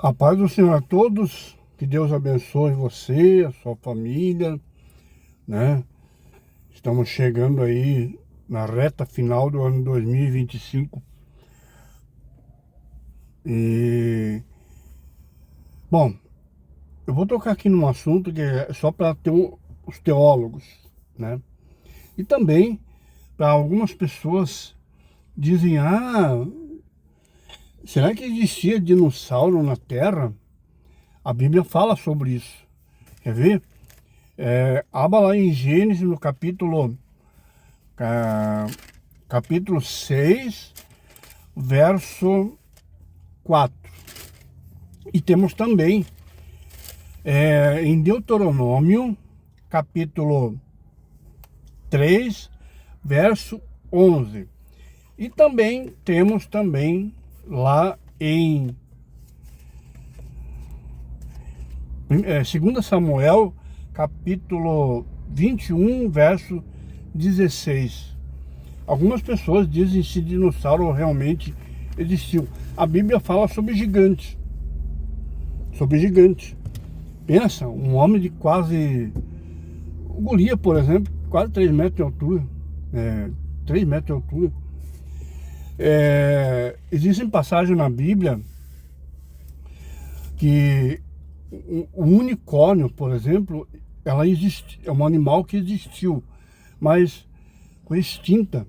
A paz do Senhor a todos, que Deus abençoe você, a sua família, né? Estamos chegando aí na reta final do ano 2025 e, bom, eu vou tocar aqui num assunto que é só para ter os teólogos, né? E também para algumas pessoas dizem, será que existia dinossauro na Terra? A Bíblia fala sobre isso, quer ver? Abra lá em Gênesis, no capítulo 6, verso 4. E temos também em Deuteronômio, capítulo 3, verso 11. E também temos lá em 2 Samuel, capítulo 21, verso 16. Algumas pessoas dizem se dinossauro realmente existiu. A Bíblia fala sobre gigantes. Sobre gigantes. Pensa, um homem de quase... O Golias, por exemplo, quase 3 metros de altura. 3 metros de altura. Existem passagens na Bíblia que o unicórnio, por exemplo, ela existe, é um animal que existiu, mas foi extinta.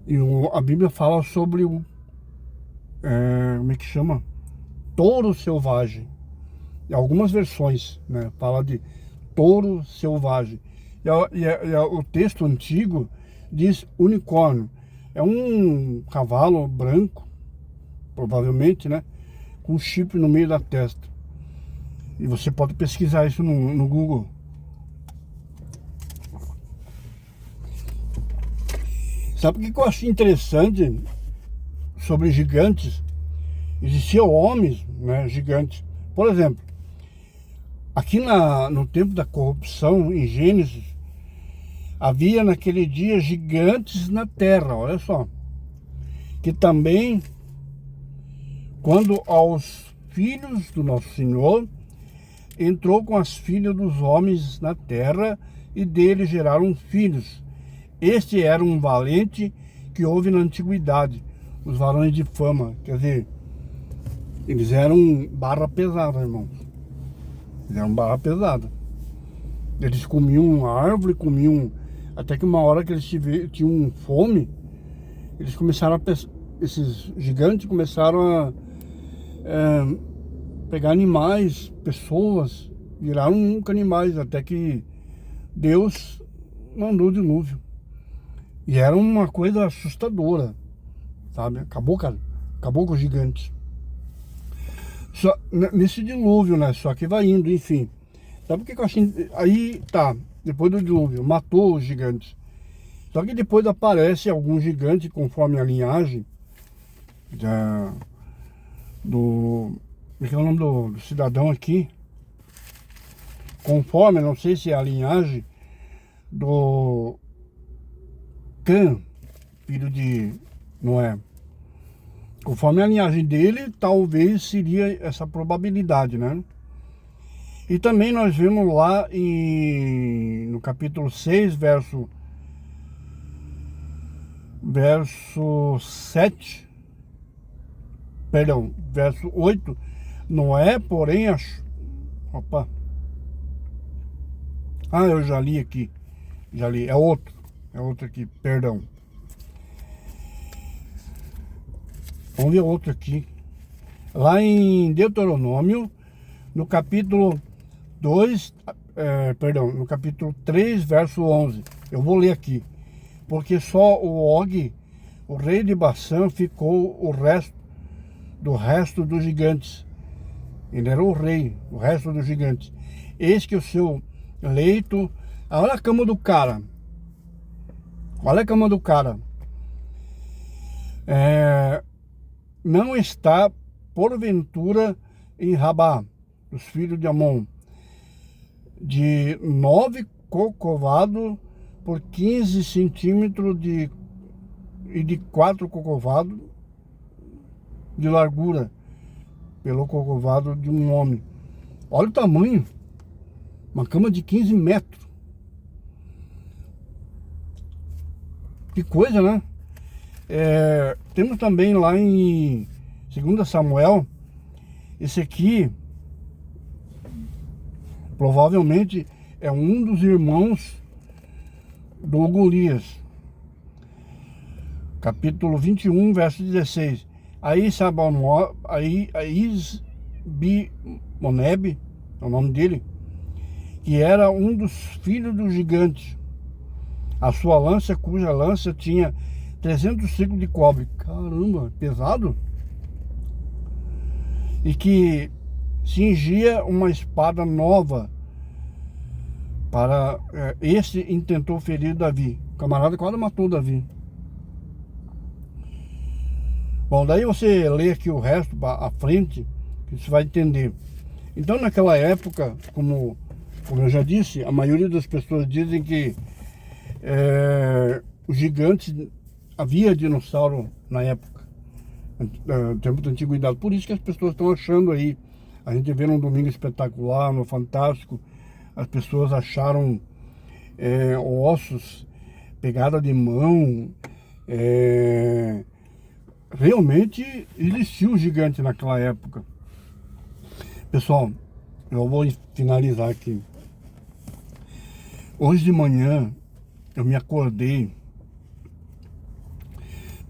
E a Bíblia fala sobre como é que chama? Touro selvagem. Em algumas versões, né, fala de touro selvagem. O texto antigo diz unicórnio. É um cavalo branco, provavelmente, né, com chip no meio da testa. E você pode pesquisar isso no Google. Sabe o que eu achei interessante sobre gigantes? Existiam homens, né, gigantes. Por exemplo, aqui no tempo da corrupção, em Gênesis, havia naquele dia gigantes na terra, olha só. Que também, quando aos filhos do nosso Senhor, entrou com as filhas dos homens na terra, e dele geraram filhos. Este era um valente que houve na antiguidade, os varões de fama. Quer dizer, eles eram barra pesada, irmãos. Eles eram barra pesada. Eles comiam árvore, até que uma hora que eles tinham fome, eles começaram esses gigantes começaram a pegar animais, pessoas, viraram animais, até que Deus mandou o dilúvio. E era uma coisa assustadora, sabe? Acabou, cara. Acabou com os gigantes. Só, nesse dilúvio, né? Só que vai indo, enfim. Sabe o que eu achei? Aí, tá. Depois do dilúvio, matou os gigantes. Só que depois aparece algum gigante, conforme a linhagem como é que é o nome do cidadão aqui? Conforme, não sei se é a linhagem do Cã, filho de Noé. Conforme a linhagem dele, talvez seria essa probabilidade, né? E também nós vemos lá no capítulo 6, verso 7, perdão, verso 8, Noé, porém, opa, eu já li aqui, é outro aqui, perdão. Vamos ver outro aqui. Lá em Deuteronômio, no capítulo 2, no capítulo 3, verso 11. Eu vou ler aqui. Porque só o Og, o rei de Bassã, ficou do resto dos gigantes. Ele era o rei, o resto dos gigantes. Eis que o seu leito... Olha a cama do cara. Olha a cama do cara. Não está, porventura, em Rabá, os filhos de Amon, de 9 cocovados por 15 centímetros e de 4 cocovados de largura, pelo corcovado de um homem. Olha o tamanho. Uma cama de 15 metros. Que coisa, né? Temos também lá em 2 Samuel, esse aqui provavelmente é um dos irmãos do Golias. Capítulo 21, verso 16. Aí Isbi-Moneb, é o nome dele, que era um dos filhos do gigante. A sua lança, cuja lança tinha 300 ciclos de cobre. Caramba, pesado. E que cingia uma espada nova para... Esse intentou ferir Davi. O camarada quase matou Davi. Bom, daí você lê aqui o resto à frente, que você vai entender. Então, naquela época, como eu já disse, a maioria das pessoas dizem que os gigantes, havia dinossauro na época, no tempo da antiguidade. Por isso que as pessoas estão achando aí. A gente vê no Domingo Espetacular, no Fantástico, as pessoas acharam ossos, pegada de mão. Realmente existiu o gigante naquela época. Pessoal, eu vou finalizar aqui. Hoje de manhã eu me acordei.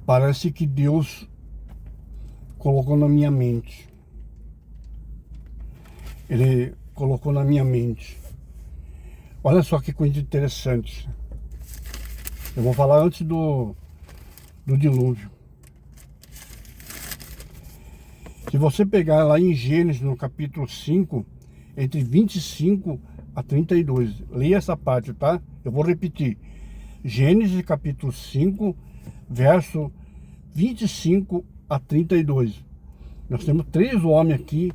Parece que Deus colocou na minha mente. Ele colocou na minha mente. Olha só que coisa interessante. Eu vou falar antes do dilúvio. Se você pegar lá em Gênesis, no capítulo 5, entre 25 a 32, leia essa parte, tá? Eu vou repetir. Gênesis, capítulo 5, verso 25 a 32. Nós temos 3 homens aqui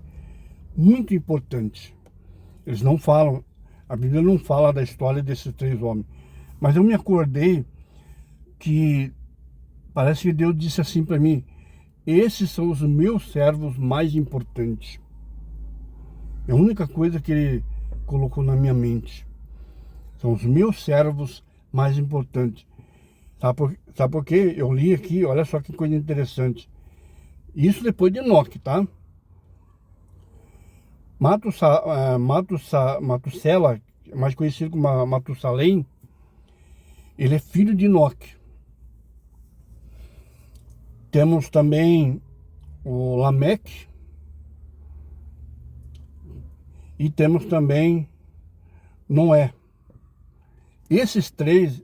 muito importantes. Eles não falam, a Bíblia não fala da história desses 3 homens. Mas eu me acordei que parece que Deus disse assim para mim: esses são os meus servos mais importantes. É a única coisa que Ele colocou na minha mente. São os meus servos mais importantes. Sabe por quê? Eu li aqui, olha só que coisa interessante. Isso depois de Enoque, tá? Matusalém, mais conhecido como Matusalém, ele é filho de Enoque. Temos também o Lameque. E temos também Noé. Esses 3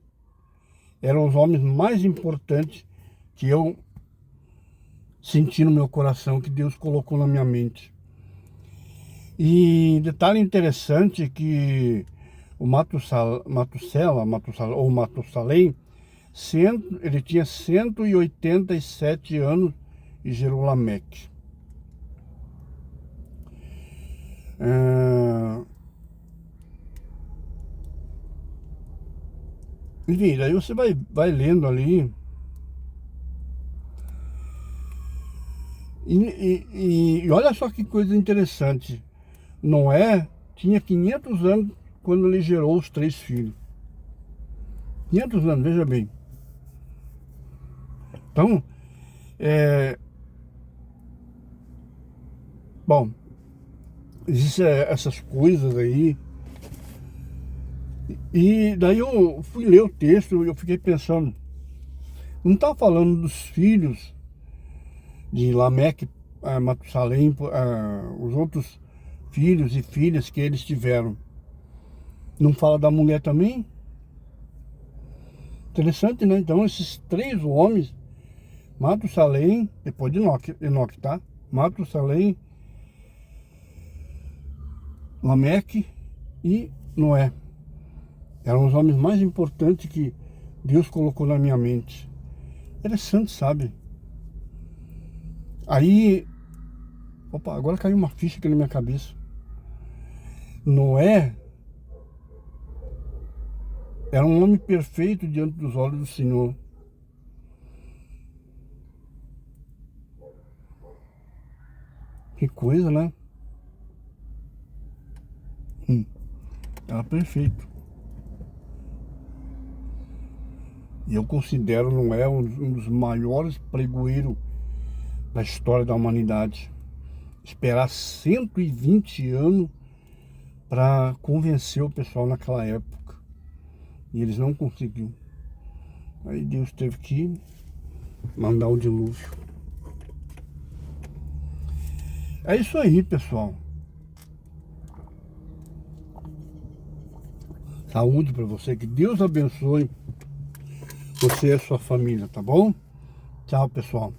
eram os homens mais importantes que eu senti no meu coração, que Deus colocou na minha mente. E detalhe interessante que o Matusalém, ele tinha 187 anos e gerou Lameque. Enfim, daí você vai lendo ali. E olha só que coisa interessante. Noé tinha 500 anos quando ele gerou os 3 filhos. 500 anos, veja bem. Então, bom, existem essas coisas aí. E daí eu fui ler o texto e eu fiquei pensando, não está falando dos filhos de Lameque, Matusalém, os outros filhos e filhas que eles tiveram. Não fala da mulher também? Interessante, né? Então esses 3 homens, Matusalém, depois de Enoque, tá? Matusalém, Lameque e Noé. Eram os homens mais importantes que Deus colocou na minha mente. Interessante, sabe? Aí, opa, agora caiu uma ficha aqui na minha cabeça. Noé era um homem perfeito diante dos olhos do Senhor. Que coisa, né? Era perfeito. E eu considero, não é, um dos maiores pregoeiros da história da humanidade. Esperar 120 anos para convencer o pessoal naquela época. E eles não conseguiram. Aí Deus teve que mandar o dilúvio. É isso aí, pessoal. Saúde para você, que Deus abençoe você e a sua família, tá bom? Tchau, pessoal.